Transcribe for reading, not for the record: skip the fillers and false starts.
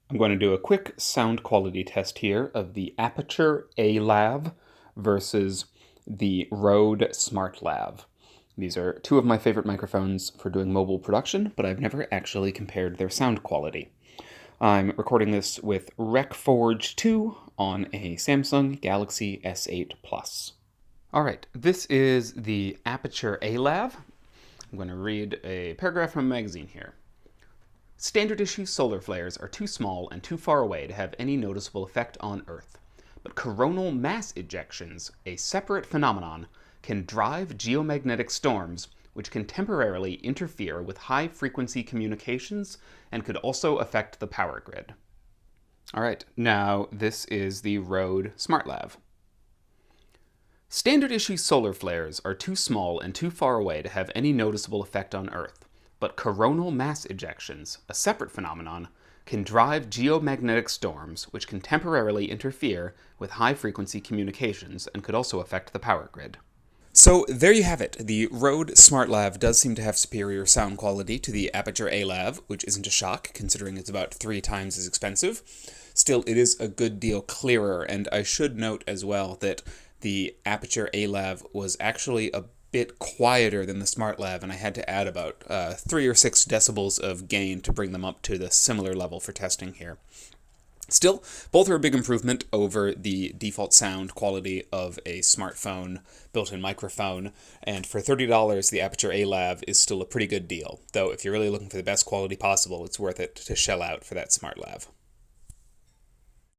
I'm going to do a quick sound quality test here of the Aputure A.Lav versus the Rode SmartLav. These are two of my favorite microphones for doing mobile production, but I've never actually compared their sound quality. I'm recording this with Rec Forge 2 on a Samsung Galaxy S8 Plus. Alright, this is the Aputure A.Lav. I'm going to read a paragraph from a magazine here. Standard issue solar flares are too small and too far away to have any noticeable effect on Earth. But coronal mass ejections, a separate phenomenon, can drive geomagnetic storms which can temporarily interfere with high-frequency communications and could also affect the power grid. Alright, now this is the Rode SmartLav. Standard issue solar flares are too small and too far away to have any noticeable effect on Earth. But coronal mass ejections, a separate phenomenon, can drive geomagnetic storms which can temporarily interfere with high-frequency communications and could also affect the power grid. So there you have it. The Rode SmartLav does seem to have superior sound quality to the Aputure A.Lav, which isn't a shock considering it's about 3 times as expensive. Still, it is a good deal clearer, and I should note as well that the Aputure A.Lav was actually a bit quieter than the SmartLav, and I had to add about 3 or 6 decibels of gain to bring them up to the similar level for testing here. Still, both are a big improvement over the default sound quality of a smartphone built-in microphone, and for $30, the Aputure A.Lav is still a pretty good deal, though if you're really looking for the best quality possible, it's worth it to shell out for that SmartLav.